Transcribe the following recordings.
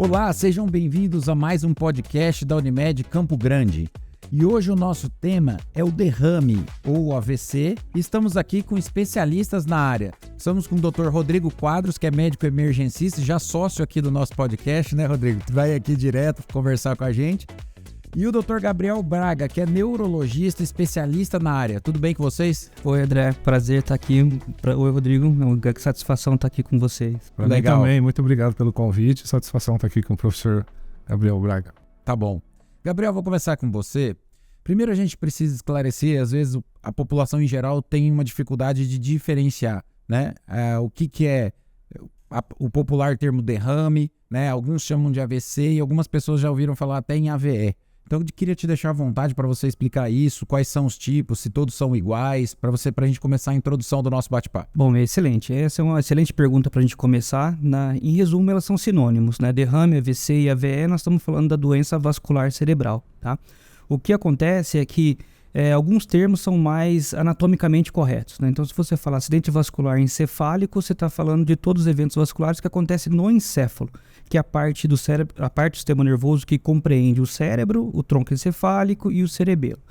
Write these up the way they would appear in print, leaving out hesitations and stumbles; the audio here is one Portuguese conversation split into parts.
Olá, sejam bem-vindos a mais um podcast da Unimed Campo Grande. E hoje o nosso tema é o derrame, ou AVC, e estamos aqui com especialistas na área. Estamos com o Dr. Rodrigo Quadros, que é médico emergencista, já sócio aqui do nosso podcast, né, Rodrigo? Tu vai aqui direto conversar com a gente. E o Dr. Gabriel Braga, que é neurologista especialista na área. Tudo bem com vocês? Oi, André. Prazer estar aqui. Oi, Rodrigo. É uma satisfação estar aqui com vocês. Pra mim também. Muito obrigado pelo convite. Satisfação estar aqui com o professor Gabriel Braga. Tá bom. Gabriel, vou começar com você. Primeiro a gente precisa esclarecer, às vezes a população em geral tem uma dificuldade de diferenciar, né? O que é o popular termo derrame, né? Alguns chamam de AVC e algumas pessoas já ouviram falar até em AVE. Então eu queria te deixar à vontade para você explicar isso, quais são os tipos, se todos são iguais, para a gente começar a introdução do nosso bate-papo. Bom, excelente. Essa é uma excelente pergunta para a gente começar. Em resumo, elas são sinônimos, né? Derrame, AVC e AVE, nós estamos falando da doença vascular cerebral, tá? O que acontece é que alguns termos são mais anatomicamente corretos, né? Então, se você falar acidente vascular encefálico, você está falando de todos os eventos vasculares que acontecem no encéfalo, que é a parte do cérebro, a parte do sistema nervoso que compreende o cérebro, o tronco encefálico e o cerebelo.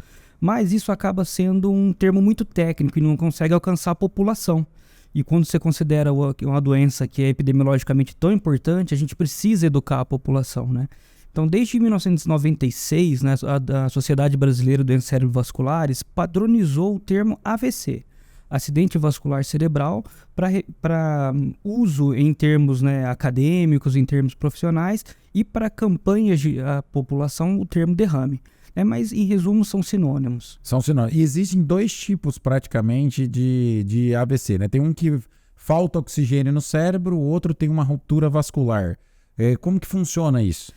Mas isso acaba sendo um termo muito técnico e não consegue alcançar a população. E quando você considera uma doença que é epidemiologicamente tão importante, a gente precisa educar a população, né? Então, desde 1996, né, a Sociedade Brasileira de Doenças Cerebrovasculares padronizou o termo AVC, acidente vascular cerebral, para uso em termos, né, acadêmicos, em termos profissionais, e para campanhas de população o termo derrame. Mas, em resumo, são sinônimos. São sinônimos. E existem dois tipos, praticamente, de AVC, né? Tem um que falta oxigênio no cérebro, o outro tem uma ruptura vascular. Como que funciona isso?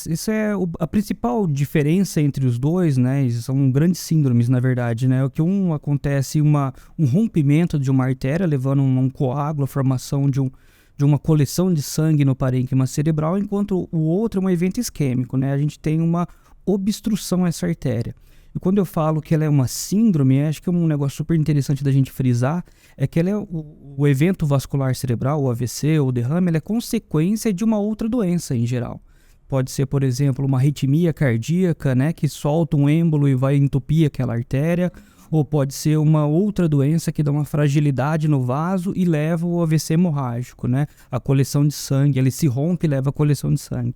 Isso é a principal diferença entre os dois, né? São grandes síndromes, na verdade, né? O que acontece um rompimento de uma artéria, levando um coágulo, a formação de uma coleção de sangue no parênquima cerebral, enquanto o outro é um evento isquêmico, né? A gente tem uma obstrução a essa artéria. E quando eu falo que ela é uma síndrome, acho que é um negócio super interessante da gente frisar, é que ela é o evento vascular cerebral, o AVC ou o derrame, ela é consequência de uma outra doença em geral. Pode ser, por exemplo, uma arritmia cardíaca, né, que solta um êmbolo e vai entupir aquela artéria, ou pode ser uma outra doença que dá uma fragilidade no vaso e leva ao AVC hemorrágico, né, a coleção de sangue, ele se rompe e leva a coleção de sangue.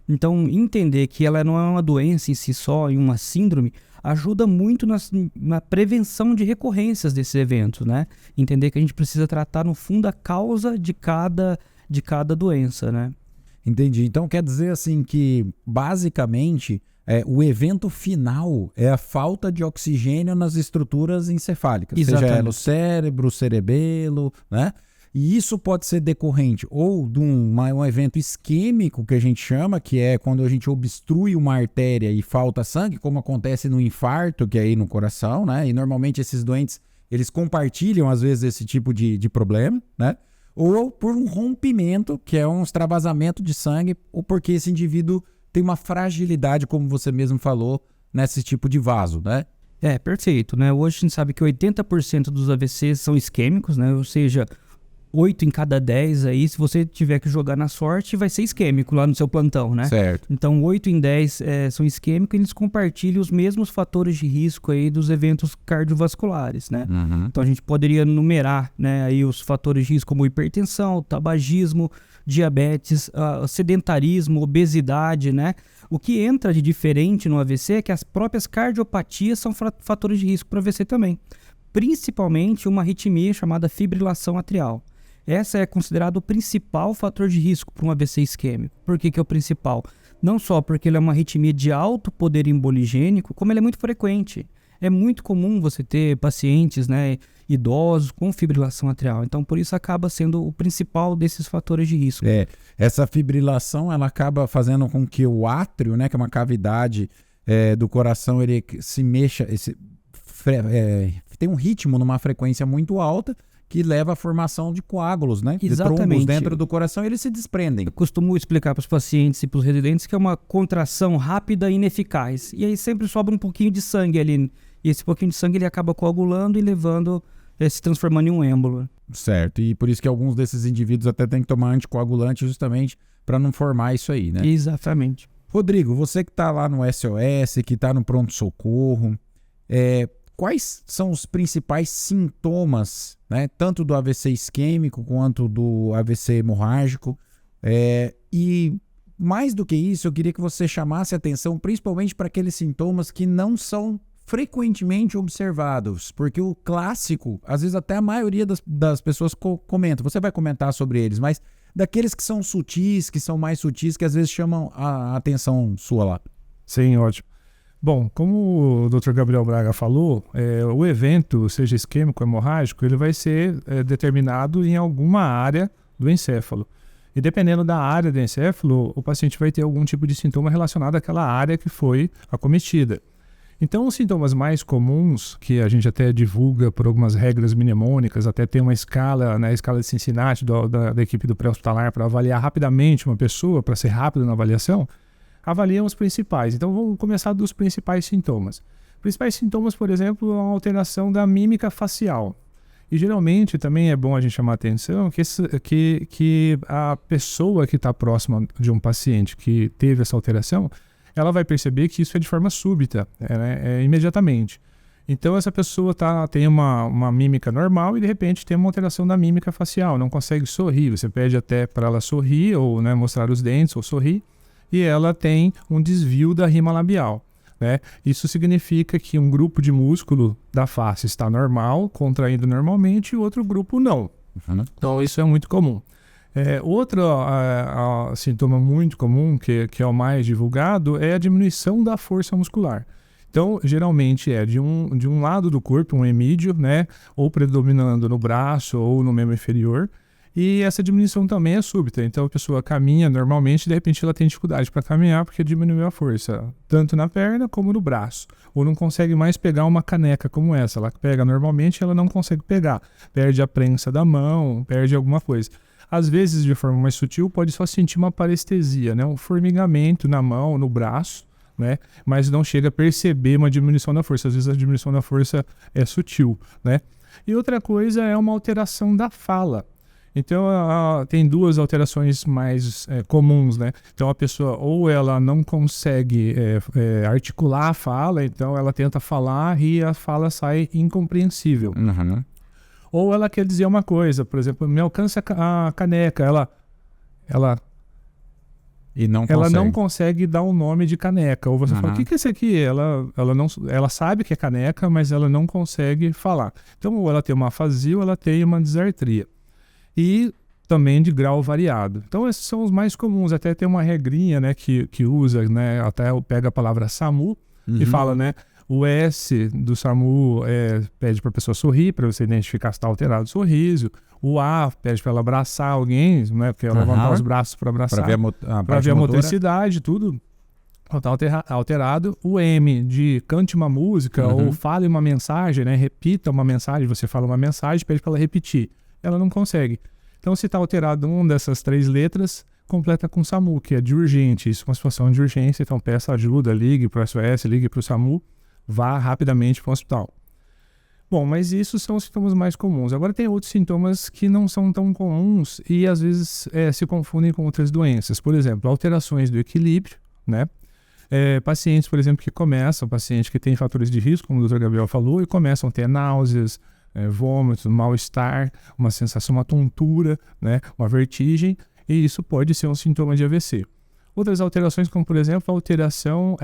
Então, entender que ela não é uma doença em si só, em uma síndrome, ajuda muito na prevenção de recorrências desses eventos, né? Entender que a gente precisa tratar, no fundo, a causa de cada doença, né? Entendi. Então quer dizer assim que, basicamente, o evento final é a falta de oxigênio nas estruturas encefálicas. Exatamente. Seja ela o cérebro, o cerebelo, né? E isso pode ser decorrente ou de um evento isquêmico, que a gente chama, que é quando a gente obstrui uma artéria e falta sangue, como acontece no infarto, que é aí no coração, né? E normalmente esses doentes, eles compartilham, às vezes, esse tipo de problema, né? Ou por um rompimento, que é um extravasamento de sangue, ou porque esse indivíduo tem uma fragilidade, como você mesmo falou, nesse tipo de vaso, né? Perfeito, né? Hoje a gente sabe que 80% dos AVCs são isquêmicos, né? Ou seja, 8 em cada 10 aí, se você tiver que jogar na sorte, vai ser isquêmico lá no seu plantão, né? Certo. Então, 8 em 10 são isquêmicos e eles compartilham os mesmos fatores de risco aí dos eventos cardiovasculares, né? Uhum. Então, a gente poderia numerar, né, aí os fatores de risco como hipertensão, tabagismo, diabetes, sedentarismo, obesidade, né? O que entra de diferente no AVC é que as próprias cardiopatias são fatores de risco para AVC também. Principalmente uma arritmia chamada fibrilação atrial. Essa é considerada o principal fator de risco para um AVC isquêmico. Por que é o principal? Não só porque ele é uma arritmia de alto poder emboligênico, como ele é muito frequente. É muito comum você ter pacientes, né, idosos com fibrilação atrial. Então, por isso acaba sendo o principal desses fatores de risco. Essa fibrilação, ela acaba fazendo com que o átrio, né, que é uma cavidade do coração, ele se mexa, tem um ritmo numa frequência muito alta, que leva à formação de coágulos, né? Exatamente. De trombos dentro do coração, e eles se desprendem. Eu costumo explicar para os pacientes e para os residentes que é uma contração rápida e ineficaz. E aí sempre sobra um pouquinho de sangue ali. E esse pouquinho de sangue ele acaba coagulando e levando, se transformando em um êmbolo. Certo, e por isso que alguns desses indivíduos até têm que tomar anticoagulante justamente para não formar isso aí, né? Exatamente. Rodrigo, você que está lá no SOS, que está no pronto-socorro, quais são os principais sintomas, né, tanto do AVC isquêmico quanto do AVC hemorrágico? E mais do que isso, eu queria que você chamasse atenção principalmente para aqueles sintomas que não são frequentemente observados, porque o clássico, às vezes até a maioria das pessoas comenta, você vai comentar sobre eles, mas daqueles que são sutis, que são mais sutis, que às vezes chamam a atenção sua lá. Sim, ótimo. Bom, como o Dr. Gabriel Braga falou, o evento, seja isquêmico ou hemorrágico, ele vai ser determinado em alguma área do encéfalo. E dependendo da área do encéfalo, o paciente vai ter algum tipo de sintoma relacionado àquela área que foi acometida. Então, os sintomas mais comuns, que a gente até divulga por algumas regras mnemônicas, até tem uma escala, né, a escala de Cincinnati da equipe do pré-hospitalar para avaliar rapidamente uma pessoa, para ser rápido na avaliação, avaliam os principais. Então, vamos começar dos principais sintomas. Principais sintomas, por exemplo, a alteração da mímica facial. E geralmente também é bom a gente chamar a atenção que a pessoa que está próxima de um paciente que teve essa alteração, ela vai perceber que isso é de forma súbita, imediatamente. Então essa pessoa tem uma mímica normal e de repente tem uma alteração da mímica facial, não consegue sorrir. Você pede até para ela sorrir ou, né, mostrar os dentes ou sorrir, e ela tem um desvio da rima labial. Né? Isso significa que um grupo de músculo da face está normal, contraindo normalmente, e o outro grupo não. Uhum. Então isso é muito comum. Outro sintoma muito comum, que é o mais divulgado, é a diminuição da força muscular. Então, geralmente é de um lado do corpo, um hemídio, né, ou predominando no braço ou no membro inferior, e essa diminuição também é súbita. Então, a pessoa caminha normalmente e, de repente, ela tem dificuldade para caminhar porque diminuiu a força, tanto na perna como no braço. Ou não consegue mais pegar uma caneca como essa. Ela pega normalmente e ela não consegue pegar. Perde a prensa da mão, perde alguma coisa. Às vezes, de forma mais sutil, pode só sentir uma parestesia, né? Um formigamento na mão, no braço, né? Mas não chega a perceber uma diminuição da força. Às vezes a diminuição da força é sutil, né? E outra coisa é uma alteração da fala. Então, tem duas alterações mais comuns, né? Então, a pessoa ou ela não consegue articular a fala, então ela tenta falar e a fala sai incompreensível. Uhum. Ou ela quer dizer uma coisa, por exemplo, me alcança a caneca, E não ela consegue. não consegue dar o nome de caneca. Ou você fala, o que é isso aqui? Ela sabe que é caneca, mas ela não consegue falar. Então, ou ela tem uma afasia ou ela tem uma disartria. E também de grau variado. Então, esses são os mais comuns. Até tem uma regrinha, né, que usa, né, até pega a palavra SAMU e fala, né, o S do SAMU pede para a pessoa sorrir, para você identificar se está alterado o sorriso. O A pede para ela abraçar alguém, né, porque ela levantar os braços para abraçar. Para ver a motricidade, tudo. Está alterado. O M de cante uma música ou fale uma mensagem, né, repita uma mensagem. Você fala uma mensagem, pede para ela repetir. Ela não consegue. Então, se está alterado uma dessas 3 letras, completa com SAMU, que é de urgente. Isso é uma situação de urgência, então peça ajuda, ligue para o SOS, ligue para o SAMU, vá rapidamente para o hospital. Bom, mas isso são os sintomas mais comuns. Agora tem outros sintomas que não são tão comuns e às vezes se confundem com outras doenças. Por exemplo, alterações do equilíbrio, né? Pacientes, por exemplo, paciente que tem fatores de risco, como o Dr. Gabriel falou, e começam a ter náuseas, vômitos, mal-estar, uma sensação, uma tontura, né, uma vertigem, e isso pode ser um sintoma de AVC. Outras alterações, como por exemplo a alteração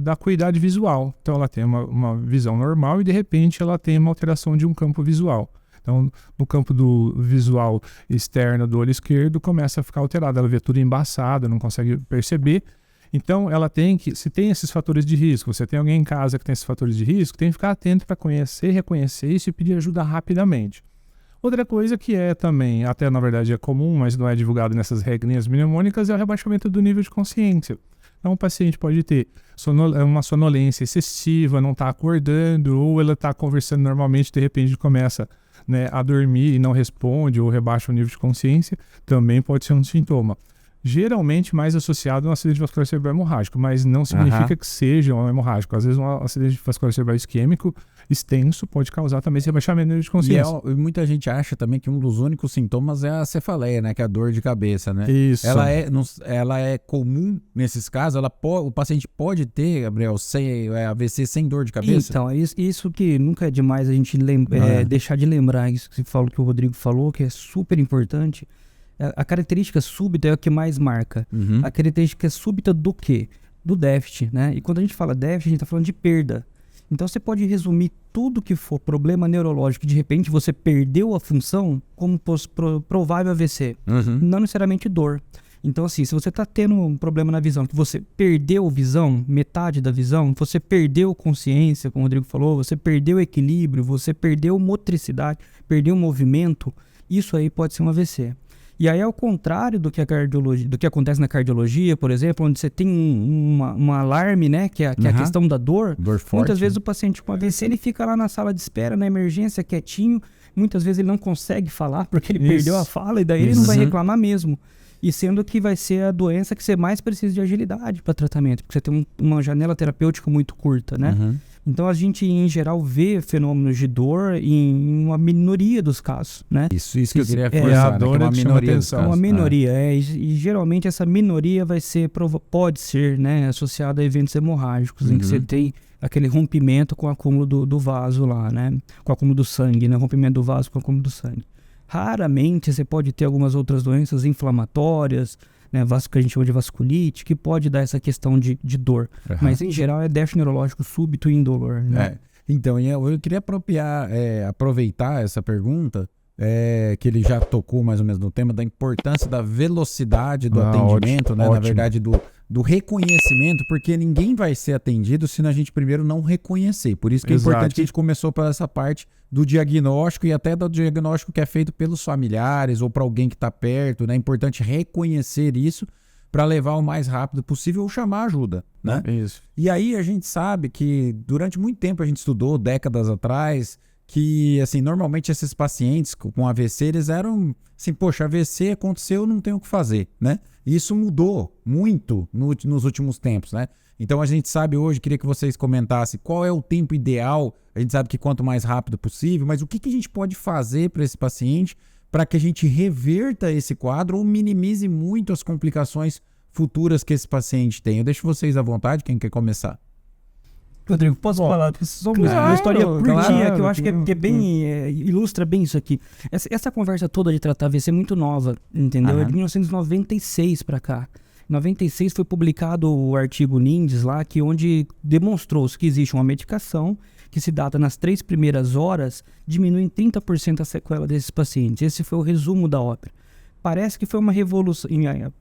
da acuidade visual. Então ela tem uma visão normal e de repente ela tem uma alteração de um campo visual. Então no campo do visual externo do olho esquerdo começa a ficar alterada, ela vê tudo embaçado, não consegue perceber. Então, ela se tem esses fatores de risco, você tem alguém em casa que tem esses fatores de risco, tem que ficar atento para conhecer, reconhecer isso e pedir ajuda rapidamente. Outra coisa que também, até na verdade é comum, mas não é divulgado nessas regrinhas mnemônicas, é o rebaixamento do nível de consciência. Então, o paciente pode ter uma sonolência excessiva, não está acordando, ou ela está conversando normalmente, de repente começa, né, a dormir e não responde, ou rebaixa o nível de consciência, também pode ser um sintoma. geralmente mais associado a um acidente vascular cerebral hemorrágico, mas não significa que seja um hemorrágico. Às vezes um acidente vascular cerebral isquêmico extenso pode causar também esse rebaixamento de consciência. E muita gente acha também que um dos únicos sintomas é a cefaleia, né? Que é a dor de cabeça, né? Isso. Ela é comum nesses casos? O paciente pode ter, Gabriel, AVC sem dor de cabeça? Então, isso que nunca é demais a gente deixar de lembrar, isso que o Rodrigo falou, que é super importante. A característica súbita é o que mais marca. A característica súbita do quê? Do déficit, né? E quando a gente fala déficit, a gente está falando de perda. Então você pode resumir tudo que for problema neurológico, que de repente você perdeu a função, como provável AVC. Não necessariamente dor. Então assim, se você está tendo um problema na visão, que você perdeu visão, metade da visão, você perdeu consciência, como o Rodrigo falou, você perdeu equilíbrio, você perdeu motricidade, perdeu movimento, isso aí pode ser um AVC. E aí, ao contrário do que acontece na cardiologia, por exemplo, onde você tem um alarme, né, que é a questão da dor forte, muitas vezes o paciente com AVC, ele fica lá na sala de espera, na emergência, quietinho, muitas vezes ele não consegue falar, porque ele perdeu a fala, e daí ele não vai reclamar mesmo. E sendo que vai ser a doença que você mais precisa de agilidade para tratamento, porque você tem uma janela terapêutica muito curta, né? Então a gente, em geral, vê fenômenos de dor em uma minoria dos casos, né? Isso que eu queria forçar, a dor né? Que é uma minoria dos casos. Uma minoria, e geralmente essa minoria pode ser, né, associada a eventos hemorrágicos, em que você tem aquele rompimento com o acúmulo do vaso lá, né? Com o acúmulo do sangue, né? Rompimento do vaso com o acúmulo do sangue. Raramente você pode ter algumas outras doenças inflamatórias, né, que a gente chama de vasculite, que pode dar essa questão de dor. Mas, em geral, é déficit neurológico súbito e indolor. Né? Então, eu queria aproveitar essa pergunta, que ele já tocou mais ou menos no tema, da importância da velocidade do atendimento, né? Na verdade, do reconhecimento, porque ninguém vai ser atendido se a gente primeiro não reconhecer. Por isso que é importante que a gente começou por essa parte do diagnóstico e até do diagnóstico que é feito pelos familiares ou para alguém que está perto, né? É importante reconhecer isso para levar o mais rápido possível ou chamar ajuda, né? Isso. E aí a gente sabe que durante muito tempo a gente estudou, décadas atrás, que assim, normalmente esses pacientes com AVC, eles eram assim, poxa, AVC aconteceu, não tem o que fazer, né? E isso mudou muito nos últimos tempos, né? Então a gente sabe hoje, queria que vocês comentassem qual é o tempo ideal. A gente sabe que quanto mais rápido possível, mas o que a gente pode fazer para esse paciente para que a gente reverta esse quadro ou minimize muito as complicações futuras que esse paciente tem? Eu deixo vocês à vontade, quem quer começar? Rodrigo, posso falar? Uma história curtinha que eu acho que é bem ilustra bem isso aqui. Essa conversa toda de tratar AVC é muito nova, entendeu? É de 1996 para cá. Em 96 foi publicado o artigo NINDS lá, onde demonstrou-se que existe uma medicação que se data nas 3 primeiras horas, diminui em 30% a sequela desses pacientes. Esse foi o resumo da ópera. Parece que foi uma revolução,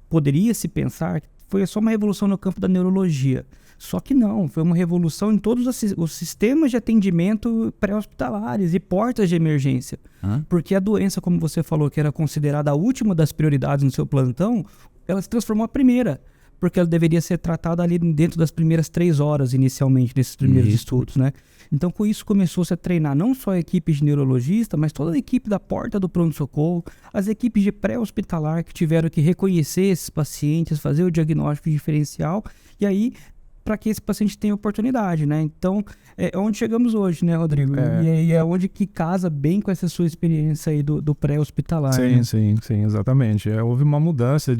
poderia-se pensar que foi só uma revolução no campo da neurologia. Só que não, foi uma revolução em todos os sistemas de atendimento pré-hospitalares e portas de emergência. Porque a doença, como você falou, que era considerada a última das prioridades no seu plantão, ela se transformou a primeira, porque ela deveria ser tratada ali dentro das primeiras 3 horas inicialmente, nesses primeiros estudos, né? Então, com isso, começou-se a treinar não só a equipe de neurologista, mas toda a equipe da porta do pronto-socorro, as equipes de pré-hospitalar que tiveram que reconhecer esses pacientes, fazer o diagnóstico diferencial, e aí para que esse paciente tenha oportunidade, né? Então, é onde chegamos hoje, né, Rodrigo? E é onde que casa bem com essa sua experiência aí do pré-hospitalar. Sim, né? sim, exatamente. Houve uma mudança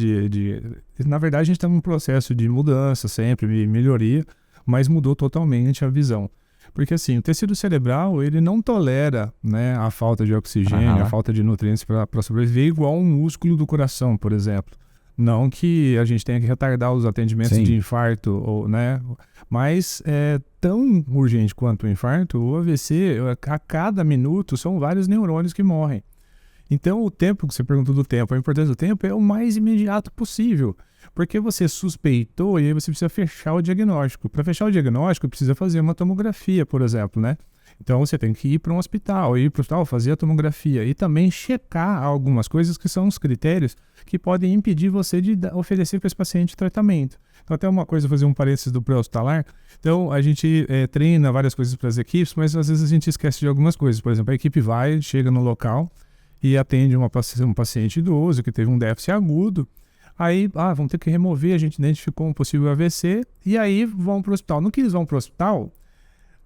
Na verdade, a gente está num processo de mudança sempre, melhoria, mas mudou totalmente a visão. Porque assim, o tecido cerebral, ele não tolera, né, a falta de oxigênio, a falta de nutrientes para sobreviver, igual um músculo do coração, por exemplo. Não que a gente tenha que retardar os atendimentos de infarto, né? Mas é tão urgente quanto o infarto, o AVC, a cada minuto, são vários neurônios que morrem. Então, o tempo que você perguntou do tempo, a importância do tempo é o mais imediato possível. Porque você suspeitou e aí você precisa fechar o diagnóstico. Para fechar o diagnóstico, precisa fazer uma tomografia, por exemplo, né? Então, você tem que ir para um hospital, fazer a tomografia e também checar algumas coisas que são os critérios que podem impedir você de oferecer para esse paciente tratamento. Então, até uma coisa, fazer um parênteses do pré-hospitalar. Então, a gente treina várias coisas para as equipes, mas às vezes a gente esquece de algumas coisas. Por exemplo, a equipe chega no local e atende um paciente idoso que teve um déficit agudo. Aí, vão ter que remover, a gente identificou um possível AVC, e aí vão para o hospital. No que eles vão para o hospital,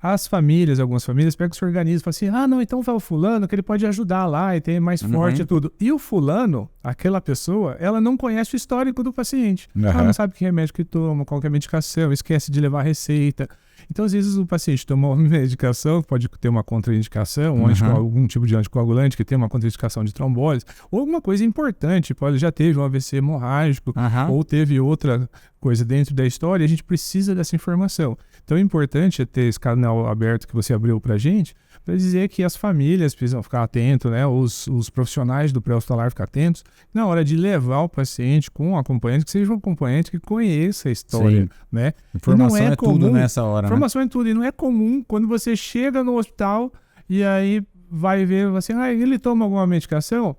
algumas famílias pegam, se organizam e falam assim, não, então vai o fulano, que ele pode ajudar lá e tem mais forte e tudo. E o fulano, aquela pessoa, ela não conhece o histórico do paciente. Ela não sabe que remédio que toma, qual que é a medicação, esquece de levar a receita. Então, às vezes, o paciente toma uma medicação, pode ter uma contraindicação, algum tipo de anticoagulante que tem uma contraindicação de trombose, ou alguma coisa importante, já teve um AVC hemorrágico, ou teve outra coisa dentro da história, e a gente precisa dessa informação. Então, é importante ter esse canal aberto que você abriu pra gente, para dizer que as famílias precisam ficar atentos, né? Os profissionais do pré-hospitalar ficar atentos na hora de levar o paciente com um acompanhante, que seja um acompanhante que conheça a história, né? Informação é comum, tudo nessa hora, informação é tudo, e não é comum quando você chega no hospital e aí vai ver assim, ele toma alguma medicação?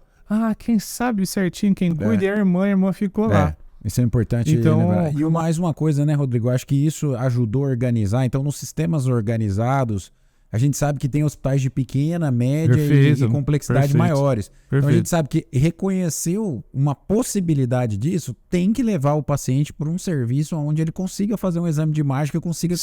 Quem sabe certinho, quem cuida é a irmã ficou lá. Isso é importante lembrar. E mais uma coisa, né, Rodrigo? Acho que isso ajudou a organizar. Então, nos sistemas organizados, a gente sabe que tem hospitais de pequena, média e complexidade maiores. Então a gente sabe que reconheceu uma possibilidade disso, tem que levar o paciente para um serviço onde ele consiga fazer um exame de imagem, que consiga,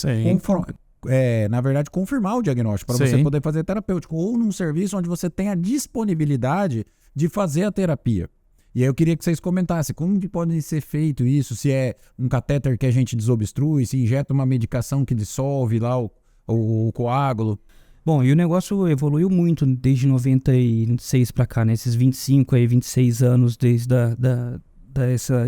na verdade, confirmar o diagnóstico, para você poder fazer terapêutico. Ou num serviço onde você tem a disponibilidade de fazer a terapia. E aí eu queria que vocês comentassem como que pode ser feito isso, se é um catéter que a gente desobstrui, se injeta uma medicação que dissolve lá o coágulo. Bom, e o negócio evoluiu muito desde 96 para cá, né? Esses 26 anos desde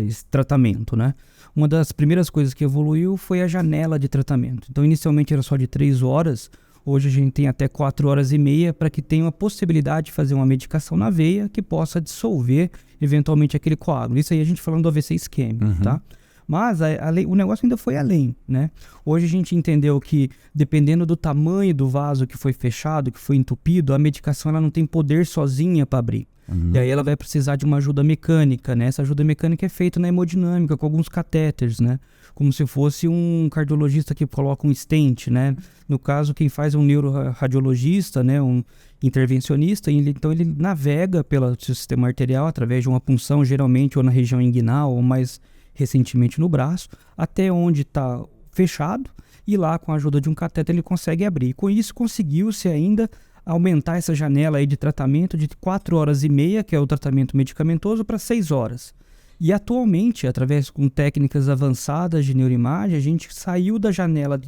esse tratamento, né? Uma das primeiras coisas que evoluiu foi a janela de tratamento. Então, inicialmente era só de 3 horas, hoje a gente tem até 4 horas e meia para que tenha uma possibilidade de fazer uma medicação na veia que possa dissolver eventualmente aquele coágulo. Isso aí a gente falando do AVC isquêmico, tá? Mas o negócio ainda foi além, né? Hoje a gente entendeu que, dependendo do tamanho do vaso que foi fechado, que foi entupido, a medicação ela não tem poder sozinha para abrir. E aí ela vai precisar de uma ajuda mecânica, né? Essa ajuda mecânica é feita na hemodinâmica, com alguns catéteres, né? Como se fosse um cardiologista que coloca um stent, né? No caso, quem faz é um neuroradiologista, né? Um intervencionista, então ele navega pelo sistema arterial através de uma punção, geralmente ou na região inguinal, ou mais recentemente no braço, até onde está fechado, e lá com a ajuda de um catéter ele consegue abrir. Com isso conseguiu-se ainda aumentar essa janela aí de tratamento de 4 horas e meia, que é o tratamento medicamentoso, para 6 horas. E atualmente, através com técnicas avançadas de neuroimagem, a gente saiu da janela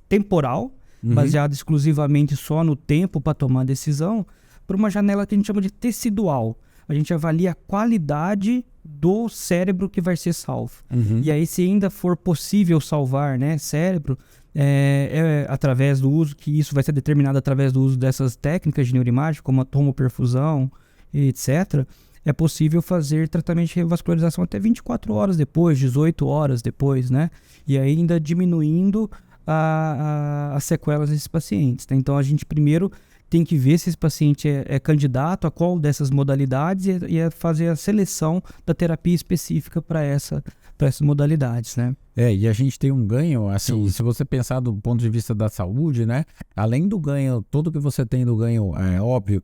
temporal, baseada exclusivamente só no tempo para tomar a decisão, para uma janela que a gente chama de tecidual. A gente avalia a qualidade do cérebro que vai ser salvo. E aí, se ainda for possível salvar, né, cérebro, através do uso, que isso vai ser determinado através do uso dessas técnicas de neuroimagem, como a tomoperfusão, etc., é possível fazer tratamento de revascularização até 24 horas depois, 18 horas depois, né? E ainda diminuindo as sequelas desses pacientes, né? Então, a gente primeiro tem que ver se esse paciente é candidato a qual dessas modalidades e fazer a seleção da terapia específica para essas modalidades, né? E a gente tem um ganho, assim, se você pensar do ponto de vista da saúde, né? Além do ganho, todo que você tem do ganho, óbvio,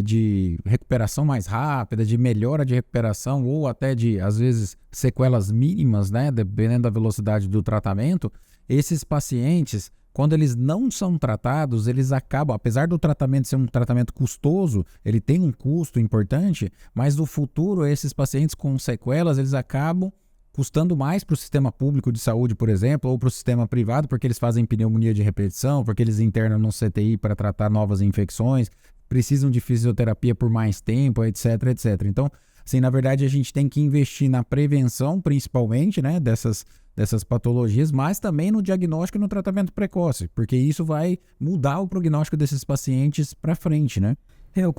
de recuperação mais rápida, de melhora de recuperação ou até de, às vezes, sequelas mínimas, né? Dependendo da velocidade do tratamento, esses pacientes, quando eles não são tratados, eles acabam, apesar do tratamento ser um tratamento custoso, ele tem um custo importante, mas no futuro esses pacientes com sequelas, eles acabam custando mais para o sistema público de saúde, por exemplo, ou para o sistema privado, porque eles fazem pneumonia de repetição, porque eles internam no CTI para tratar novas infecções, precisam de fisioterapia por mais tempo, etc, etc. Então, assim, na verdade, a gente tem que investir na prevenção, principalmente, né, dessas patologias, mas também no diagnóstico e no tratamento precoce, porque isso vai mudar o prognóstico desses pacientes para frente, né? Eu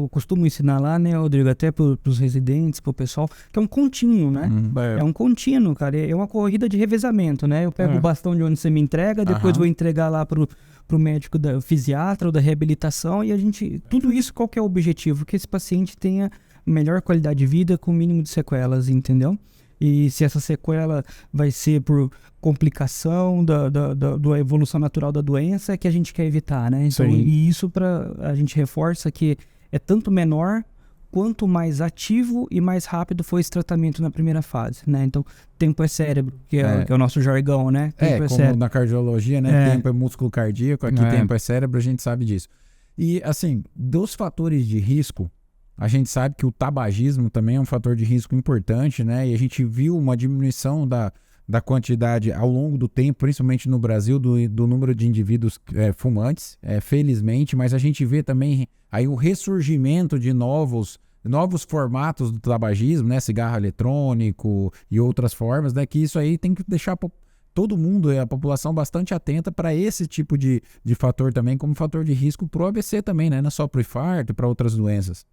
costumo ensinar lá, né, Rodrigo, até para os residentes, para o pessoal, que é um contínuo, né? É um contínuo, cara, é uma corrida de revezamento, né? Eu pego o bastão de onde você me entrega, depois vou entregar lá pro médico fisiatra ou da reabilitação, e tudo isso, qual que é o objetivo? Que esse paciente tenha melhor qualidade de vida com o mínimo de sequelas, entendeu? E se essa sequela vai ser por complicação da evolução natural da doença, é que a gente quer evitar, né? Então, e isso a gente reforça que é tanto menor quanto mais ativo e mais rápido foi esse tratamento na primeira fase, né? Então, tempo é cérebro, que é o nosso jargão, né? Tempo como cérebro. na cardiologia, né? Tempo é músculo cardíaco, aqui tempo é cérebro, a gente sabe disso. E, assim, dos fatores de risco, a gente sabe que o tabagismo também é um fator de risco importante, né? E a gente viu uma diminuição da quantidade ao longo do tempo, principalmente no Brasil, do número de indivíduos fumantes, felizmente, mas a gente vê também aí o ressurgimento de novos formatos do tabagismo, né? Cigarro eletrônico e outras formas, né? Que isso aí tem que deixar todo mundo, a população, bastante atenta para esse tipo de fator também, como fator de risco para o AVC também, né? Não só para o infarto e para outras doenças.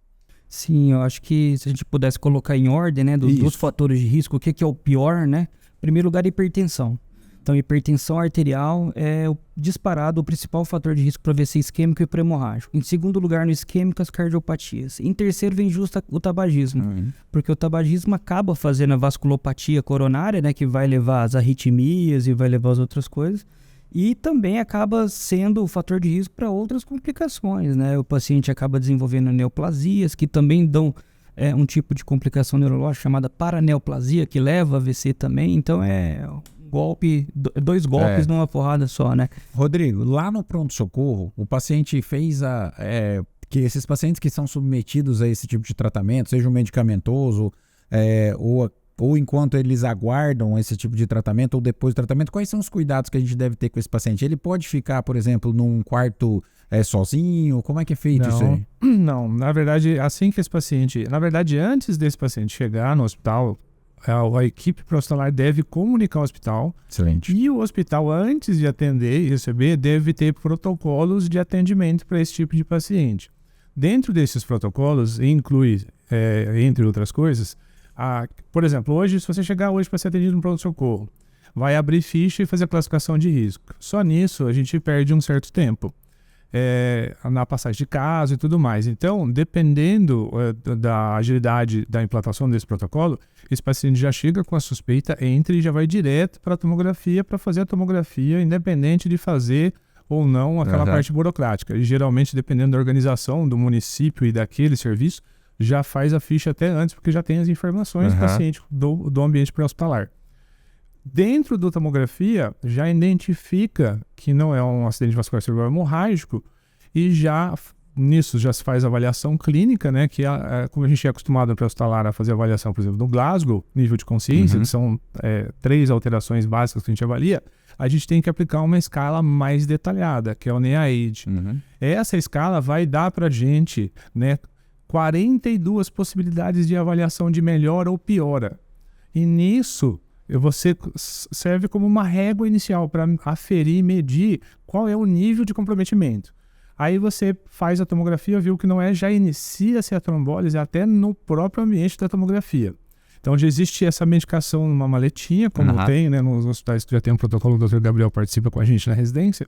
Sim, eu acho que se a gente pudesse colocar em ordem, né, dos fatores de risco, o que é o pior, né? Em primeiro lugar, hipertensão. Então, hipertensão arterial é disparado o principal fator de risco para AVC isquêmico e para hemorrágico. Em segundo lugar, no isquêmico, as cardiopatias. Em terceiro, vem justo o tabagismo, porque o tabagismo acaba fazendo a vasculopatia coronária, né, que vai levar às arritmias e vai levar às outras coisas. E também acaba sendo o fator de risco para outras complicações, né? O paciente acaba desenvolvendo neoplasias, que também dão um tipo de complicação neurológica chamada paraneoplasia, que leva a AVC também. Então, dois golpes numa porrada só, né? Rodrigo, lá no pronto-socorro, o paciente fez que esses pacientes que são submetidos a esse tipo de tratamento, seja um medicamentoso ou enquanto eles aguardam esse tipo de tratamento ou depois do tratamento, quais são os cuidados que a gente deve ter com esse paciente? Ele pode ficar, por exemplo, num quarto sozinho? Como é que é feito isso aí? Não, na verdade, antes desse paciente chegar no hospital, a equipe pré-hospitalar deve comunicar ao hospital. Excelente. E o hospital, antes de atender e receber, deve ter protocolos de atendimento para esse tipo de paciente. Dentro desses protocolos, inclui, entre outras coisas, por exemplo, hoje, se você chegar hoje para ser atendido no pronto-socorro, vai abrir ficha e fazer a classificação de risco. Só nisso a gente perde um certo tempo na passagem de caso e tudo mais. Então, dependendo da agilidade da implantação desse protocolo, esse paciente já chega com a suspeita, entra e já vai direto para a tomografia para fazer a tomografia, independente de fazer ou não aquela parte burocrática. E geralmente, dependendo da organização do município e daquele serviço, já faz a ficha até antes, porque já tem as informações do paciente do ambiente pré-hospitalar. Dentro da tomografia, já identifica que não é um acidente vascular cerebral hemorrágico e nisso já se faz a avaliação clínica, né, que como a gente é acostumado no pré-hospitalar a fazer avaliação, por exemplo, no Glasgow, nível de consciência, que são 3 alterações básicas que a gente avalia, a gente tem que aplicar uma escala mais detalhada, que é o NIAID. Essa escala vai dar para a gente, né, 42 possibilidades de avaliação de melhora ou piora. E nisso, você serve como uma régua inicial para aferir e medir qual é o nível de comprometimento. Aí você faz a tomografia, viu que não já inicia-se a trombólise até no próprio ambiente da tomografia. Então já existe essa medicação numa maletinha, como tem, né, nos hospitais que já tem um protocolo, o Dr. Gabriel participa com a gente na residência.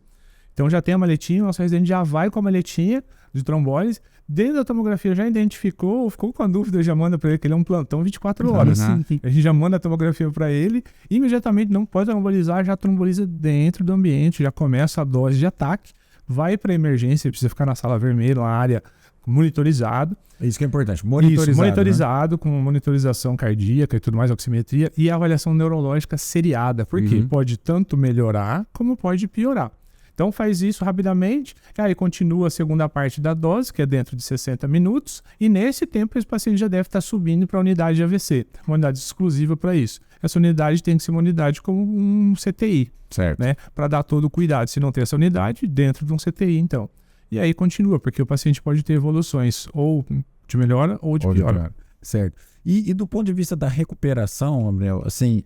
Então já tem a maletinha, o nosso residente já vai com a maletinha de trombólise. Dentro da tomografia já identificou, ficou com a dúvida, já manda para ele, que ele é um plantão 24 horas. A gente já manda a tomografia para ele, e imediatamente não pode trombolizar, já tromboliza dentro do ambiente, já começa a dose de ataque, vai para emergência, precisa ficar na sala vermelha, na área monitorizado. Isso que é importante, monitorizado, com monitorização cardíaca e tudo mais, oximetria, e avaliação neurológica seriada, porque pode tanto melhorar como pode piorar. Então faz isso rapidamente, aí continua a segunda parte da dose, que é dentro de 60 minutos, e nesse tempo esse paciente já deve estar subindo para a unidade de AVC, uma unidade exclusiva para isso. Essa unidade tem que ser uma unidade como um CTI, certo, né, para dar todo o cuidado. Se não tem essa unidade, dentro de um CTI, então. E aí continua, porque o paciente pode ter evoluções ou de melhora ou de piora. Certo. E do ponto de vista da recuperação, Gabriel, assim,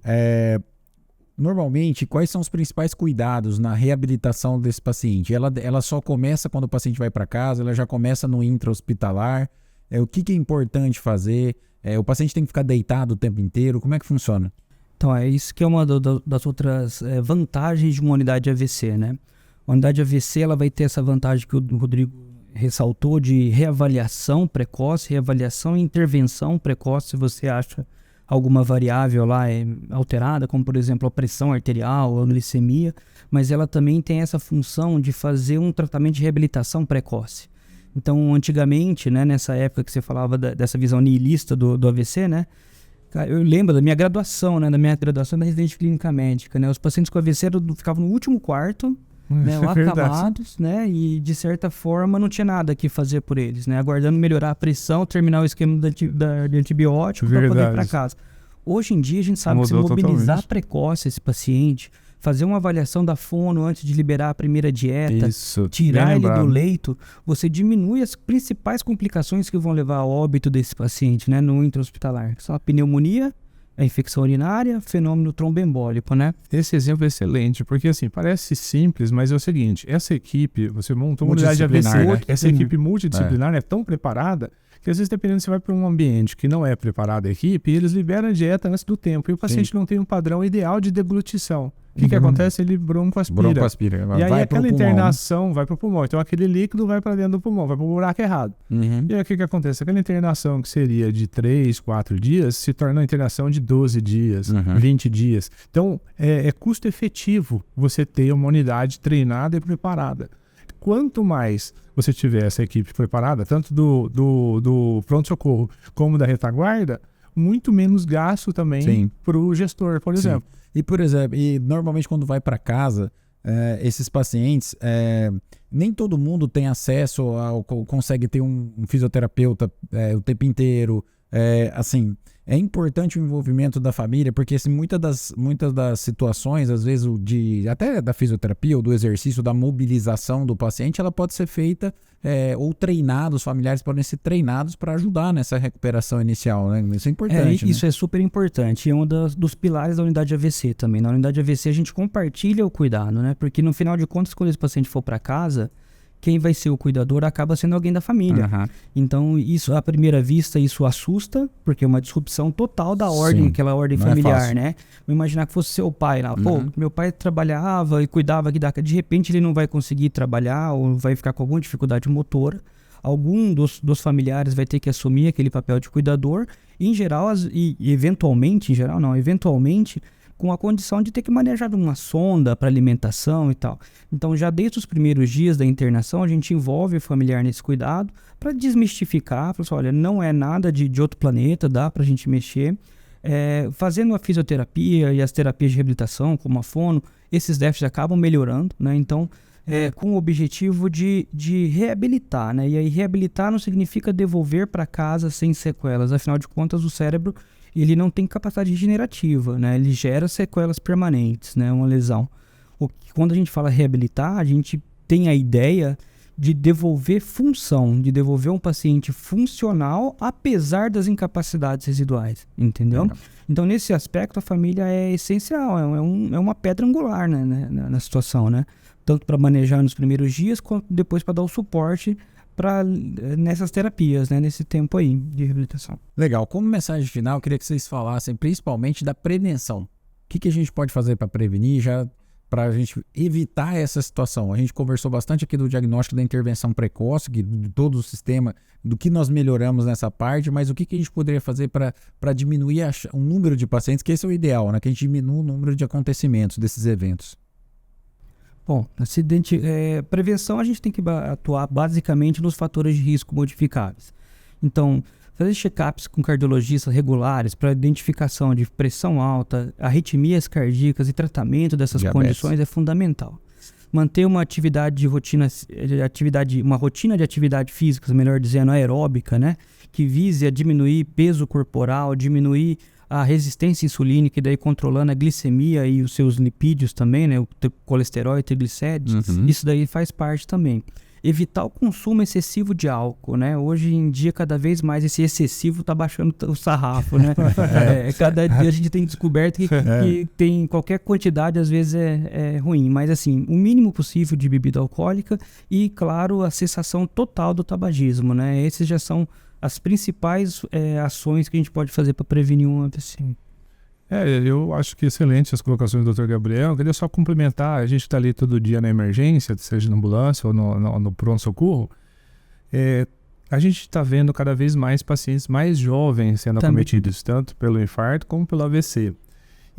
normalmente, quais são os principais cuidados na reabilitação desse paciente? Ela só começa quando o paciente vai para casa, ela já começa no intra-hospitalar? O que é importante fazer? O paciente tem que ficar deitado o tempo inteiro? Como é que funciona? Então, é isso que é uma das outras vantagens de uma unidade AVC, né? A unidade AVC ela vai ter essa vantagem que o Rodrigo ressaltou de reavaliação precoce, reavaliação e intervenção precoce, se você acha alguma variável lá alterada, como por exemplo a pressão arterial, a glicemia, mas ela também tem essa função de fazer um tratamento de reabilitação precoce. Então, antigamente, né, nessa época que você falava dessa visão nihilista do AVC, né? Eu lembro da minha graduação, né? Da minha graduação da residência clínica médica, né? Os pacientes com AVC ficavam no último quarto, né, lá acamados, né? E, de certa forma, não tinha nada que fazer por eles, né? Aguardando melhorar a pressão, terminar o esquema de antibiótico para poder ir para casa. Hoje em dia, a gente sabe que se mobilizar precoce esse paciente, fazer uma avaliação da fono antes de liberar a primeira dieta, tirar ele do leito, você diminui as principais complicações que vão levar ao óbito desse paciente, né, no intra-hospitalar, que são a pneumonia, a infecção urinária, fenômeno tromboembólico, né? Esse exemplo é excelente, porque assim, parece simples, mas é o seguinte, essa equipe, você montou uma unidade de AVC, né? Essa equipe multidisciplinar é tão preparada que às vezes, dependendo, você vai para um ambiente que não é preparado a equipe, e eles liberam a dieta antes do tempo, e o paciente não tem um padrão ideal de deglutição. O que acontece? Ele broncoaspira. E aí aquela internação vai para o pulmão. Então aquele líquido vai para dentro do pulmão, vai para o buraco errado. E aí o que acontece? Aquela internação que seria de 3, 4 dias se torna uma internação de 12 dias, 20 dias. Então é custo efetivo você ter uma unidade treinada e preparada. Quanto mais você tiver essa equipe preparada, tanto do pronto-socorro como da retaguarda, muito menos gasto também para o gestor, por exemplo. E, por exemplo, normalmente quando vai para casa, esses pacientes, nem todo mundo tem acesso, consegue ter um fisioterapeuta o tempo inteiro. Assim, é importante o envolvimento da família, porque assim, muitas das situações, às vezes, até da fisioterapia ou do exercício, da mobilização do paciente, ela pode ser feita ou treinada, os familiares podem ser treinados para ajudar nessa recuperação inicial, né? Isso é importante. Isso é super importante. É um dos pilares da unidade AVC também. Na unidade AVC a gente compartilha o cuidado, né? Porque no final de contas, quando esse paciente for para casa, quem vai ser o cuidador acaba sendo alguém da família. Então, isso, à primeira vista, isso assusta, porque é uma disrupção total da ordem, aquela ordem familiar, né? Vou imaginar que fosse seu pai lá. Pô, meu pai trabalhava e cuidava aqui de repente ele não vai conseguir trabalhar ou vai ficar com alguma dificuldade motora. Algum dos familiares vai ter que assumir aquele papel de cuidador. Em geral, eventualmente, com a condição de ter que manejar uma sonda para alimentação e tal. Então, já desde os primeiros dias da internação, a gente envolve o familiar nesse cuidado para desmistificar, para assim, olha, não é nada de outro planeta, dá para a gente mexer. Fazendo a fisioterapia e as terapias de reabilitação, como a fono, esses déficits acabam melhorando, né? Então, com o objetivo de reabilitar, né? E aí, reabilitar não significa devolver para casa sem sequelas. Afinal de contas, o cérebro ele não tem capacidade regenerativa, né? Ele gera sequelas permanentes, né? Uma lesão. Quando a gente fala reabilitar, a gente tem a ideia de devolver função, de devolver um paciente funcional, apesar das incapacidades residuais, entendeu? Então, nesse aspecto, a família é essencial, é uma pedra angular, né, na situação, né? Tanto para manejar nos primeiros dias, quanto depois para dar o suporte nessas terapias, né, nesse tempo aí de reabilitação. Legal. Como mensagem final, eu queria que vocês falassem principalmente da prevenção. O que a gente pode fazer para prevenir, para a gente evitar essa situação? A gente conversou bastante aqui do diagnóstico da intervenção precoce, de todo o sistema, do que nós melhoramos nessa parte, mas o que a gente poderia fazer para diminuir o número de pacientes, que esse é o ideal, né? Que a gente diminua o número de acontecimentos desses eventos. Bom, prevenção a gente tem que atuar basicamente nos fatores de risco modificáveis. Então, fazer check-ups com cardiologistas regulares para identificação de pressão alta, arritmias cardíacas e tratamento dessas condições é fundamental. Manter uma uma rotina de atividade física, melhor dizendo, aeróbica, né? Que vise a diminuir peso corporal, diminuir a resistência insulínica e daí controlando a glicemia e os seus lipídios também, né? O colesterol e triglicéridos, isso daí faz parte também. Evitar o consumo excessivo de álcool, né? Hoje em dia, cada vez mais esse excessivo está baixando o sarrafo, né? Cada dia a gente tem descoberto que tem qualquer quantidade, às vezes é ruim. Mas assim, o mínimo possível de bebida alcoólica e, claro, a cessação total do tabagismo, né? Esses já são as principais ações que a gente pode fazer para prevenir um AVC. Eu acho que excelente as colocações do Dr. Gabriel. Eu queria só complementar, a gente está ali todo dia na emergência, seja na ambulância ou no pronto-socorro, a gente está vendo cada vez mais pacientes mais jovens sendo acometidos, tanto pelo infarto como pelo AVC.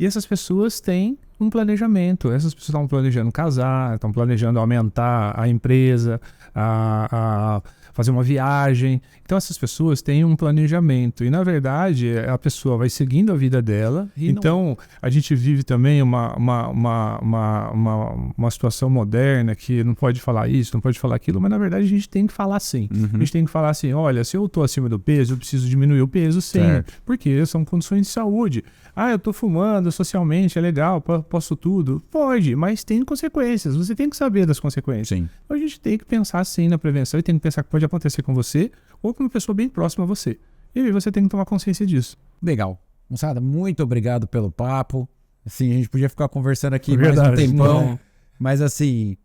E essas pessoas têm um planejamento. Essas pessoas estão planejando casar, estão planejando aumentar a empresa, a fazer uma viagem. Então essas pessoas têm um planejamento e na verdade a pessoa vai seguindo a vida dela. Então a gente vive também uma situação moderna que não pode falar isso, não pode falar aquilo, mas na verdade a gente tem que falar sim. A gente tem que falar assim, olha, se eu estou acima do peso, eu preciso diminuir o peso sim, porque são condições de saúde. Ah, eu tô fumando socialmente, é legal, posso tudo? Pode, mas tem consequências. Você tem que saber das consequências. Sim. Então a gente tem que pensar sim na prevenção e tem que pensar que pode acontecer com você ou com uma pessoa bem próxima a você. E aí você tem que tomar consciência disso. Legal. Moçada, muito obrigado pelo papo. Assim, a gente podia ficar conversando aqui mais um tempão. Mas assim,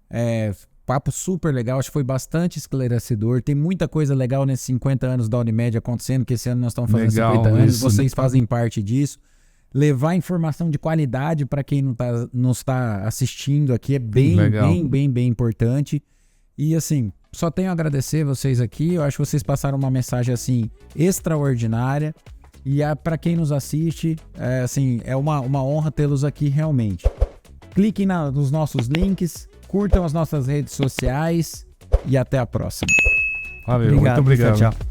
papo super legal. Acho que foi bastante esclarecedor. Tem muita coisa legal nesses 50 anos da Unimed acontecendo, que esse ano nós estamos fazendo Legal, 50 anos. isso. Vocês fazem parte disso. Levar informação de qualidade para quem não está assistindo aqui é bem importante. E assim, só tenho a agradecer vocês aqui. Eu acho que vocês passaram uma mensagem assim extraordinária. E para quem nos assiste, é uma honra tê-los aqui realmente. Cliquem nos nossos links, curtam as nossas redes sociais e até a próxima. Valeu, muito obrigado. Tchau.